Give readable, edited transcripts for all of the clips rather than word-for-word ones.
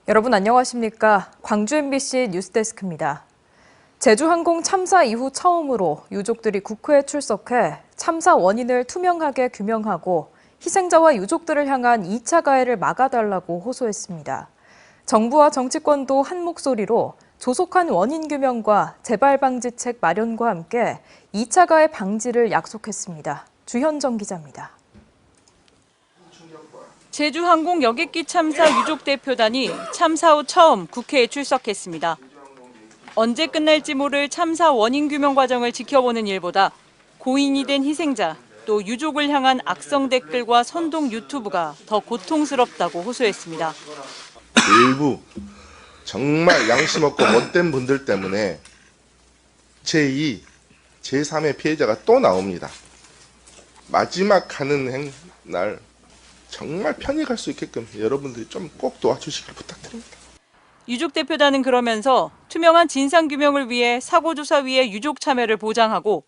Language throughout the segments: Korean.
여러분 안녕하십니까? 광주 MBC 뉴스데스크입니다. 제주항공 참사 이후 처음으로 유족들이 국회에 출석해 참사 원인을 투명하게 규명하고 희생자와 유족들을 향한 2차 가해를 막아달라고 호소했습니다. 정부와 정치권도 한 목소리로 조속한 원인 규명과 재발 방지책 마련과 함께 2차 가해 방지를 약속했습니다. 주현정 기자입니다. 제주항공 여객기 참사 유족 대표단이 참사 후 처음 국회에 출석했습니다. 언제 끝날지 모를 참사 원인 규명 과정을 지켜보는 일보다 고인이 된 희생자, 또 유족을 향한 악성 댓글과 선동 유튜브가 더 고통스럽다고 호소했습니다. 일부 정말 양심 없고 못된 분들 때문에 제2, 제3의 피해자가 또 나옵니다. 마지막 하는 날 정말 편히 갈 수 있게끔 여러분들이 좀 꼭 도와주시길 부탁드립니다. 유족 대표단은 그러면서 투명한 진상규명을 위해 사고조사위의 유족 참여를 보장하고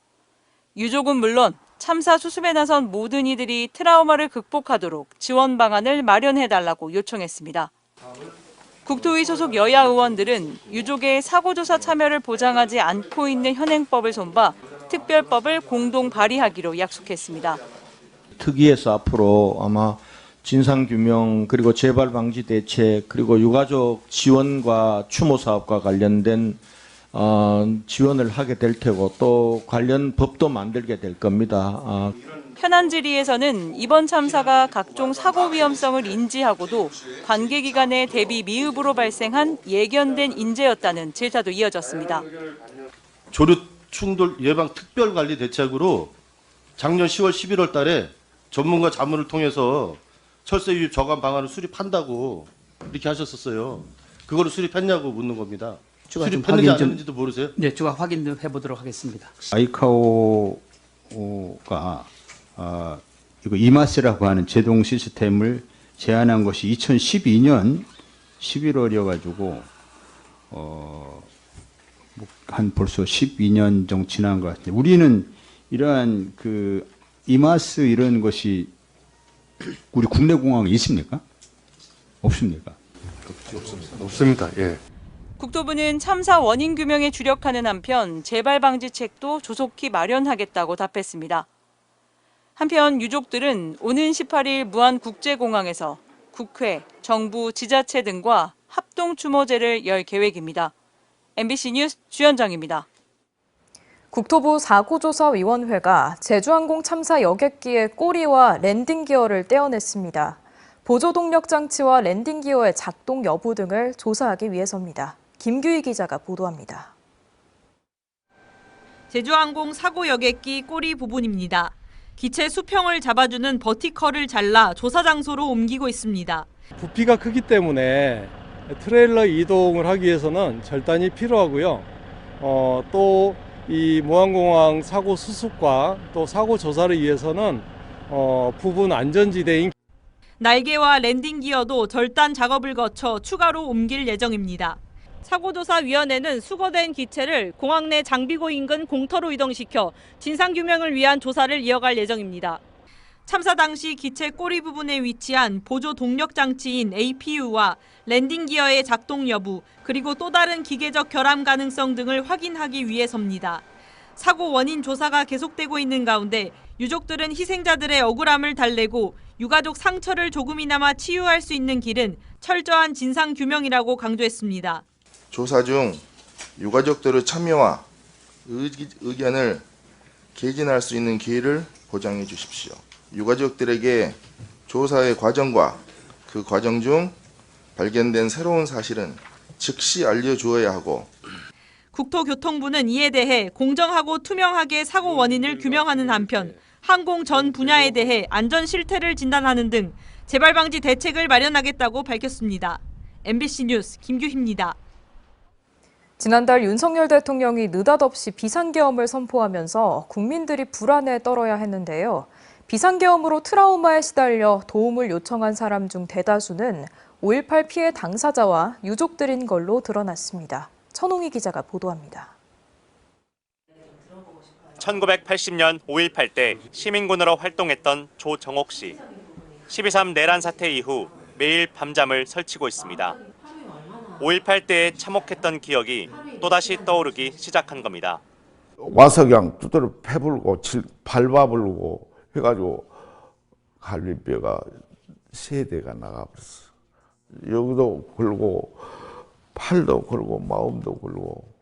유족은 물론 참사 수습에 나선 모든 이들이 트라우마를 극복하도록 지원 방안을 마련해달라고 요청했습니다. 국토위 소속 여야 의원들은 유족의 사고조사 참여를 보장하지 않고 있는 현행법을 손봐 특별법을 공동 발의하기로 약속했습니다. 특위에서 앞으로 아마 진상규명 그리고 재발방지 대책 그리고 유가족 지원과 추모 사업과 관련된 지원을 하게 될 테고 또 관련 법도 만들게 될 겁니다. 현안 질의에서는 이번 참사가 각종 사고 위험성을 인지하고도 관계기관의 대비 미흡으로 발생한 예견된 인재였다는 질타도 이어졌습니다. 조류 충돌 예방 특별관리 대책으로 작년 10월 11월 달에 전문가 자문을 통해서 철새유 저감 방안을 수립한다고 이렇게 하셨었어요. 그거를 수립했냐고 묻는 겁니다. 수립했는지 안 했는지도 모르세요? 네, 제가 확인 좀 해보도록 하겠습니다. 아이카오가 이거 이마스라고 하는 제동 시스템을 제안한 것이 2012년 11월이어가지고 한 벌써 12년 정도 지난 것 같아요. 우리는 이러한 그 이마스 이런 것이 우리 국내 공항에 있습니까? 없습니까? 없습니다. 예. 국토부는 참사 원인 규명에 주력하는 한편 재발 방지책도 조속히 마련하겠다고 답했습니다. 한편 유족들은 오는 18일 무안국제공항에서 국회, 정부, 지자체 등과 합동 추모제를 열 계획입니다. MBC 뉴스 주현정입니다. 국토부 사고조사위원회가 제주항공 참사 여객기의 꼬리와 랜딩 기어를 떼어냈습니다. 보조동력 장치와 랜딩 기어의 작동 여부 등을 조사하기 위해서입니다. 김규희 기자가 보도합니다. 제주항공 사고 여객기 꼬리 부분입니다. 기체 수평을 잡아주는 버티컬을 잘라 조사 장소로 옮기고 있습니다. 부피가 크기 때문에 트레일러 이동을 하기 위해서는 절단이 필요하고요. 또 이 무안공항 사고 수습과 또 사고 조사를 위해서는 부분 안전지대인 날개와 랜딩 기어도 절단 작업을 거쳐 추가로 옮길 예정입니다. 사고조사위원회는 수거된 기체를 공항 내 장비고 인근 공터로 이동시켜 진상규명을 위한 조사를 이어갈 예정입니다. 참사 당시 기체 꼬리 부분에 위치한 보조 동력 장치인 APU와 랜딩 기어의 작동 여부, 그리고 또 다른 기계적 결함 가능성 등을 확인하기 위해서입니다. 사고 원인 조사가 계속되고 있는 가운데 유족들은 희생자들의 억울함을 달래고 유가족 상처를 조금이나마 치유할 수 있는 길은 철저한 진상규명이라고 강조했습니다. 조사 중 유가족들의 참여와 의견을 개진할 수 있는 기회를 보장해 주십시오. 유가족들에게 조사의 과정과 그 과정 중 발견된 새로운 사실은 즉시 알려주어야 하고 국토교통부는 이에 대해 공정하고 투명하게 사고 원인을 규명하는 한편 항공 전 분야에 대해 안전 실태를 진단하는 등 재발 방지 대책을 마련하겠다고 밝혔습니다. MBC 뉴스 김규희입니다. 지난달 윤석열 대통령이 느닷없이 비상계엄을 선포하면서 국민들이 불안에 떨어야 했는데요. 비상계엄으로 트라우마에 시달려 도움을 요청한 사람 중 대다수는 5.18 피해 당사자와 유족들인 걸로 드러났습니다. 천홍희 기자가 보도합니다. 1980년 5.18 때 시민군으로 활동했던 조정옥 씨. 12.3 내란 사태 이후 매일 밤잠을 설치고 있습니다. 5.18 때에 참혹했던 기억이 또다시 떠오르기 시작한 겁니다. 와서 그냥 두드려 패불고 밟아불고 해가지고 갈비뼈가 3대가 나가버렸어. 여기도 걸고 팔도 걸고 마음도 걸고.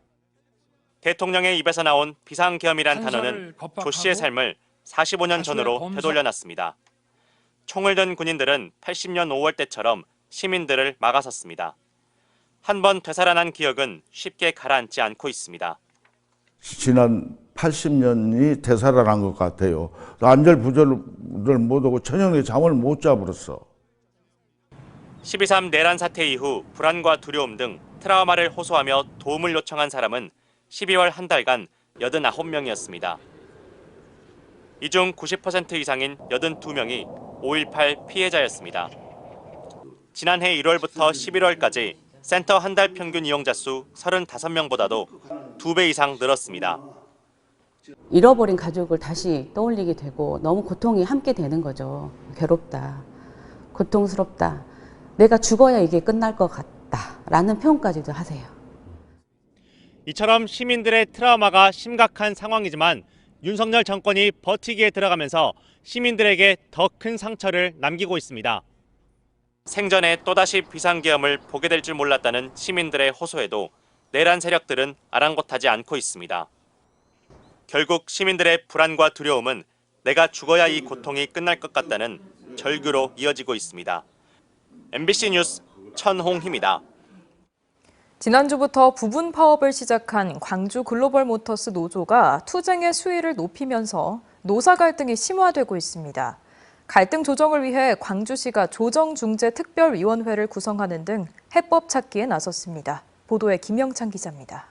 대통령의 입에서 나온 비상계엄이란 단어는 조 씨의 삶을 45년 전으로 되돌려놨습니다. 총을 든 군인들은 80년 5월 때처럼 시민들을 막아섰습니다. 한 번 되살아난 기억은 쉽게 가라앉지 않고 있습니다. 지난 80년이 되살아난 것 같아요. 안절부절을 못하고 저녁에 잠을 못 자버렸어. 12.3 내란 사태 이후 불안과 두려움 등 트라우마를 호소하며 도움을 요청한 사람은 12월 한 달간 89명이었습니다. 이 중 90% 이상인 82명이 5.18 피해자였습니다. 지난해 1월부터 11월까지 센터 한 달 평균 이용자 수 35명보다도 2배 이상 늘었습니다. 잃어버린 가족을 다시 떠올리게 되고 너무 고통이 함께 되는 거죠. 괴롭다, 고통스럽다, 내가 죽어야 이게 끝날 것 같다라는 표현까지도 하세요. 이처럼 시민들의 트라우마가 심각한 상황이지만 윤석열 정권이 버티기에 들어가면서 시민들에게 더 큰 상처를 남기고 있습니다. 생전에 또다시 비상계엄을 보게 될 줄 몰랐다는 시민들의 호소에도 내란 세력들은 아랑곳하지 않고 있습니다. 결국 시민들의 불안과 두려움은 내가 죽어야 이 고통이 끝날 것 같다는 절규로 이어지고 있습니다. MBC 뉴스 천홍희입니다. 지난주부터 부분 파업을 시작한 광주 글로벌 모터스 노조가 투쟁의 수위를 높이면서 노사 갈등이 심화되고 있습니다. 갈등 조정을 위해 광주시가 조정중재특별위원회를 구성하는 등 해법 찾기에 나섰습니다. 보도에 김영찬 기자입니다.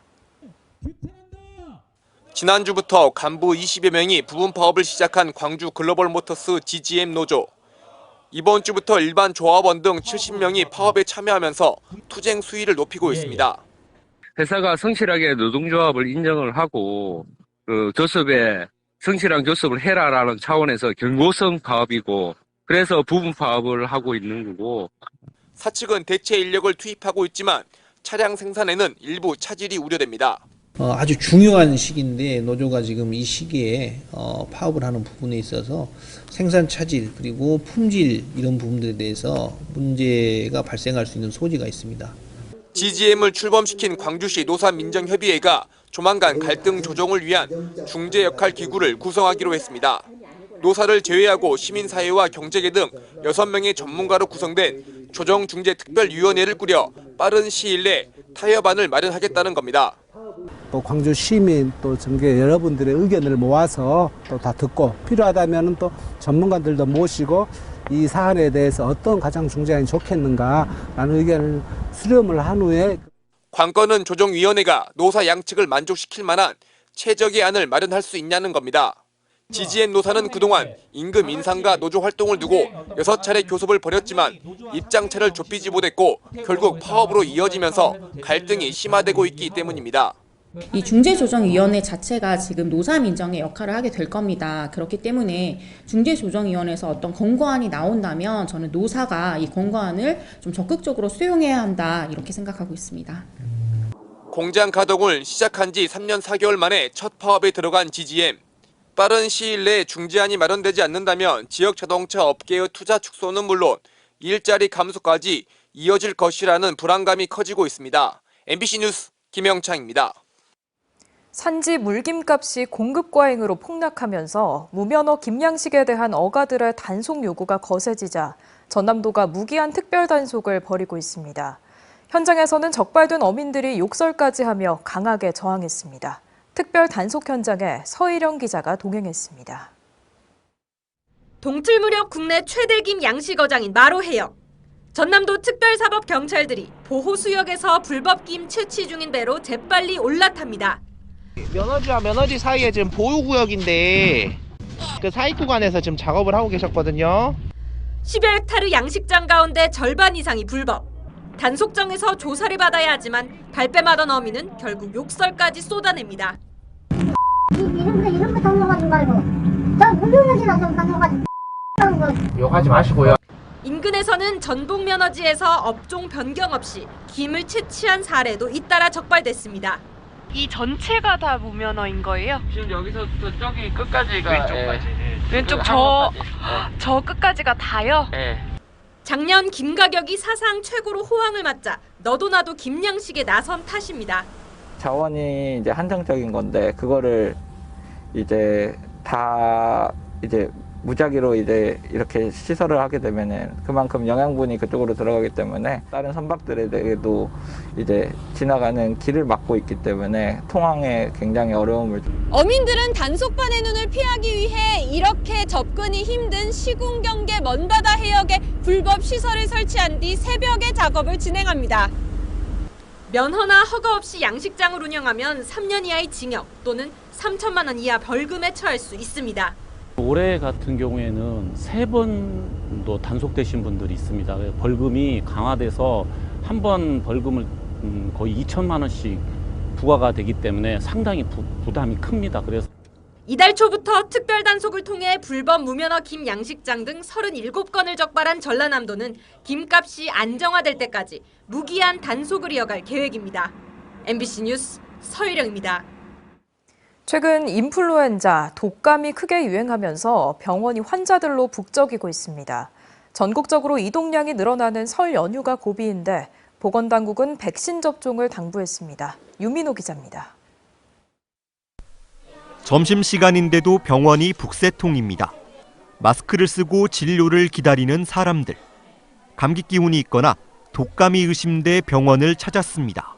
지난주부터 간부 20여 명이 부분 파업을 시작한 광주 글로벌 모터스 GGM 노조. 이번 주부터 일반 조합원 등 70명이 파업에 참여하면서 투쟁 수위를 높이고 있습니다. 회사가 성실하게 노동조합을 인정을 하고 교섭에 성실한 교섭을 해라라는 차원에서 경고성 파업이고 그래서 부분 파업을 하고 있는 거고. 사측은 대체 인력을 투입하고 있지만 차량 생산에는 일부 차질이 우려됩니다. 아주 중요한 시기인데 노조가 지금 이 시기에 파업을 하는 부분에 있어서 생산 차질 그리고 품질 이런 부분들에 대해서 문제가 발생할 수 있는 소지가 있습니다. GGM을 출범시킨 광주시 노사민정협의회가 조만간 갈등 조정을 위한 중재 역할 기구를 구성하기로 했습니다. 노사를 제외하고 시민사회와 경제계 등 6명의 전문가로 구성된 조정중재특별위원회를 꾸려 빠른 시일 내 타협안을 마련하겠다는 겁니다. 또 광주 시민 또 전계 여러분들의 의견을 모아서 또 다 듣고 필요하다면 또 전문가들도 모시고 이 사안에 대해서 어떤 가장 중재안이 좋겠는가라는 의견을 수렴을 한 후에 관건은 조정위원회가 노사 양측을 만족시킬 만한 최적의 안을 마련할 수 있냐는 겁니다. GGM 노사는 그동안 임금 인상과 노조 활동을 두고 6차례 교섭을 벌였지만 입장차를 좁히지 못했고 결국 파업으로 이어지면서 갈등이 심화되고 있기 때문입니다. 이 중재조정위원회 자체가 지금 노사민정의 역할을 하게 될 겁니다. 그렇기 때문에 중재조정위원회에서 어떤 권고안이 나온다면 저는 노사가 이 권고안을 좀 적극적으로 수용해야 한다 이렇게 생각하고 있습니다. 공장 가동을 시작한 지 3년 4개월 만에 첫 파업에 들어간 GGM. 빠른 시일 내에 중재안이 마련되지 않는다면 지역 자동차 업계의 투자 축소는 물론 일자리 감소까지 이어질 것이라는 불안감이 커지고 있습니다. MBC 뉴스 김영창입니다. 산지 물김값이 공급 과잉으로 폭락하면서 무면허 김양식에 대한 어가들의 단속 요구가 거세지자 전남도가 무기한 특별 단속을 벌이고 있습니다. 현장에서는 적발된 어민들이 욕설까지 하며 강하게 저항했습니다. 특별 단속 현장에 서희령 기자가 동행했습니다. 동틀 무렵 국내 최대 김 양식어장인 마로해역. 전남도 특별사법경찰들이 보호수역에서 불법 김 채취 중인 배로 재빨리 올라탑니다. 면허지와 면허지 사이에 지금 보호구역인데 그 사이 구간에서 지금 작업을 하고 계셨거든요. 10여 헥타르 양식장 가운데 절반 이상이 불법. 단속정에서 조사를 받아야 하지만 발뺌하던 어민은 결국 욕설까지 쏟아냅니다. 이런 거 당겨가지 말고 저 무료면이나 좀 당겨가지고 욕하지 마시고요. 인근에서는 전복 면허지에서 업종 변경 없이 김을 채취한 사례도 잇따라 적발됐습니다. 이 전체가 다 무면허인 거예요? 지금 여기서부터 저기 끝까지가 왼쪽 저 끝까지가 다요? 예. 작년 김 가격이 사상 최고로 호황을 맞자 너도 나도 김양식에 나선 탓입니다. 자원이 이제 한정적인 건데 그거를 이제 다 이제 무작위로 이제 이렇게 시설을 하게 되면은 그만큼 영양분이 그쪽으로 들어가기 때문에 다른 선박들에게도 이제 지나가는 길을 막고 있기 때문에 통항에 굉장히 어려움을 어민들은 단속반의 눈을 피하기 위해 이렇게 접근이 힘든 시군경계 먼바다 해역에 불법 시설을 설치한 뒤 새벽에 작업을 진행합니다. 면허나 허가 없이 양식장을 운영하면 3년 이하의 징역 또는 3천만 원 이하 벌금에 처할 수 있습니다. 올해 같은 경우에는 3번도 단속되신 분들이 있습니다. 벌금이 강화돼서 한 번 벌금을 거의 2천만 원씩 부과가 되기 때문에 상당히 부담이 큽니다. 그래서 이달 초부터 특별 단속을 통해 불법 무면허 김 양식장 등 37건을 적발한 전라남도는 김값이 안정화될 때까지 무기한 단속을 이어갈 계획입니다. MBC 뉴스 서유령입니다. 최근 인플루엔자, 독감이 크게 유행하면서 병원이 환자들로 북적이고 있습니다. 전국적으로 이동량이 늘어나는 설 연휴가 고비인데 보건당국은 백신 접종을 당부했습니다. 유민호 기자입니다. 점심시간인데도 병원이 북새통입니다. 마스크를 쓰고 진료를 기다리는 사람들. 감기 기운이 있거나 독감이 의심돼 병원을 찾았습니다.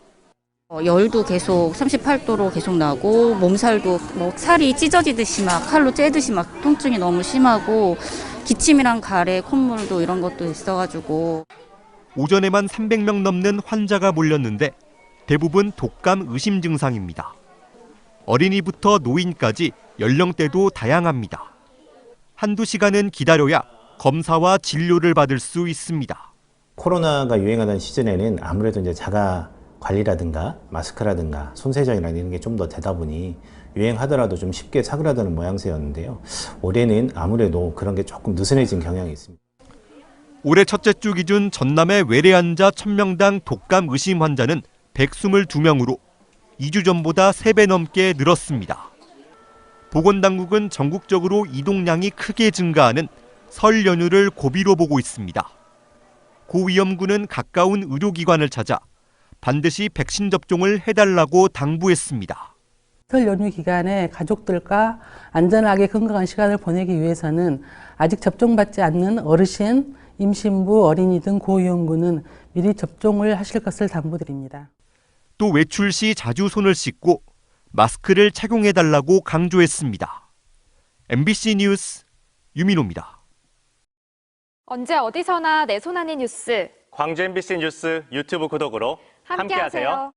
열도 계속 38도로 계속 나고 몸살도 살이 찢어지듯이 막 칼로 째듯이 막 통증이 너무 심하고 기침이랑 가래, 콧물도 이런 것도 있어가지고 오전에만 300명 넘는 환자가 몰렸는데 대부분 독감 의심 증상입니다. 어린이부터 노인까지 연령대도 다양합니다. 한두 시간은 기다려야 검사와 진료를 받을 수 있습니다. 코로나가 유행하던 시즌에는 아무래도 이제 자가 관리라든가 마스크라든가 손세정이라는 이런 게 좀 더 되다 보니 유행하더라도 좀 쉽게 사그라드는 모양새였는데요. 올해는 아무래도 그런 게 조금 느슨해진 경향이 있습니다. 올해 첫째 주 기준 전남의 외래 환자 1000명당 독감 의심 환자는 122명으로 2주 전보다 3배 넘게 늘었습니다. 보건당국은 전국적으로 이동량이 크게 증가하는 설 연휴를 고비로 보고 있습니다. 고위험군은 가까운 의료기관을 찾아 반드시 백신 접종을 해달라고 당부했습니다. 설 연휴 기간에 가족들과 안전하게 건강한 시간을 보내기 위해서는 아직 접종받지 않는 어르신, 임신부, 어린이 등 고위험군은 미리 접종을 하실 것을 당부드립니다. 또 외출 시 자주 손을 씻고 마스크를 착용해달라고 강조했습니다. MBC 뉴스 유민호입니다. 언제 어디서나 내 손 안의 뉴스. 광주 MBC 뉴스 유튜브 구독으로 함께하세요.